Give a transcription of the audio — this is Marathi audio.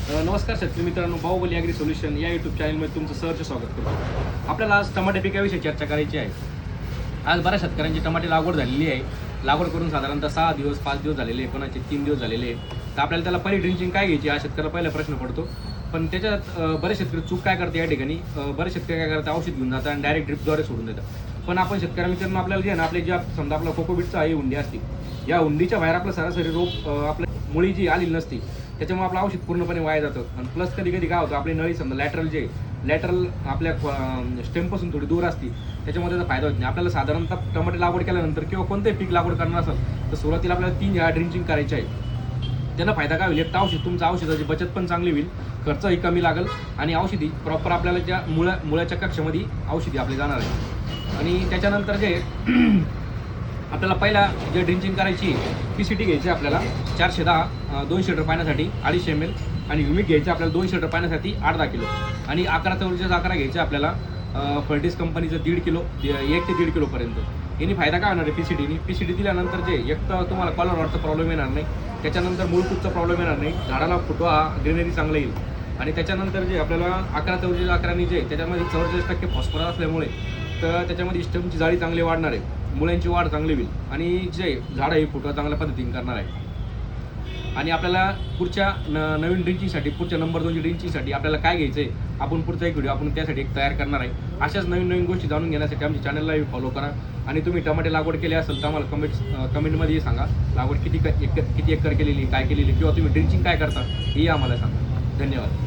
नमस्कार शेतकरी मित्रांनो, बाहुबली ॲग्री सोल्युशन या यूट्यूब चॅनलमध्ये तुमचं सहर्ष स्वागत करतो. आपल्याला आज टमाटे पिकाविषयी चर्चा करायची आहे. आज बऱ्याच शेतकऱ्यांची टमाटे लागवड झालेली आहे. लागवड करून साधारणतः 6 दिवस 5 दिवस झालेले आहे, कोणाचे 3 दिवस झालेले आहे. तर आपल्याला त्याला पहिली ड्रिंचिंग काय घ्यायची हा शेतकऱ्याला पहिला प्रश्न पडतो. पण त्याच्यात बरेच शेतकरी चूक काय करते या ठिकाणी, बरेच शेतकरी काय करतात, औषध घेऊन जातात आणि डायरेक्ट ड्रिपद्वारे सोडून देतात. पण आपण शेतकऱ्या मित्रांनो आपल्याला जे आहे ना, आपले ज्या समजा आपला कोकोबीटचा ही हुंडी असते, या हुंडीच्या बाहेर आपलं सरासरी रोप आपल्या मुळी जी आलेली नसते, त्याच्यामुळे आपलं औषध पूर्णपणे वाया जातं. आणि प्लस कधी कधी काय होतं, आपली नळी समजा लॅटरल आपल्या स्टेमपासून थोडी दूर असते, त्याच्यामध्ये त्याचा फायदा होत नाही. आपल्याला साधारणतः टमाटे लागवड केल्यानंतर किंवा कोणतेही पीक लागवड करणार असेल तर सुरुवातीला आपल्याला 3 वेळा ड्रिंचिंग करायची आहे. त्यांना फायदा काय होईल, एक तर तुमचं औषधाची बचत पण चांगली होईल, खर्चही कमी लागेल आणि औषधी प्रॉपर आपल्याला ज्या मुळ्याच्या कक्षामध्ये औषधी आपली जाणार आहे. आणि त्याच्यानंतर जे आपल्याला पहिला जे ड्रिंचिंग करायची PCT घ्यायची आपल्याला 410 200 लिटर पाण्यासाठी 250 ml आणि ह्युमिक घ्यायचं आपल्याला 200 लिटर पाण्यासाठी 8-10 किलो आणि 11 चौरचेच 11 घ्यायचे आपल्याला फर्टिस कंपनीचं 1.5 किलो 1 ते 1.5 किलोपर्यंत. याने फायदा काय होणार आहे PCT दिल्यानंतर जे एक तर तुम्हाला कलर वाटचा प्रॉब्लेम येणार नाही, त्याच्यानंतर मूळकुटचा प्रॉब्लेम येणार नाही, झाडाला फुटवा ग्रीनरी चांगलं येईल. आणि त्याच्यानंतर जे आपल्याला 11 चौरचेच 11 जे त्याच्यामध्ये 44% फॉस्फरस असल्यामुळे तर त्याच्यामध्ये स्टेमची जाळी चांगली वाढणार आहे, मुळ्यांची वाढ चांगली होईल आणि जे झाडं हे फुटवा चांगल्या पद्धतीने करणार आहे. आणि आपल्याला पुढच्या नवीन ड्रिंचिंगसाठी, पुढच्या नंबर 2ची ड्रिंचिंगसाठी आपल्याला काय घ्यायचं आहे, आपण पुढचा एक व्हिडिओ आपण त्यासाठी एक तयार करणार आहे. अशाच नवीन गोष्टी जाणून घेण्यासाठी आमच्या चॅनललाही फॉलो करा. आणि तुम्ही टमाटे लागवड केली असेल तर आम्हाला कमेंटमध्ये सांगा, लागवड किती एकर केलेली, काय केलेली, किंवा तुम्ही ड्रिंचिंग काय करता हे आम्हाला सांगा. धन्यवाद.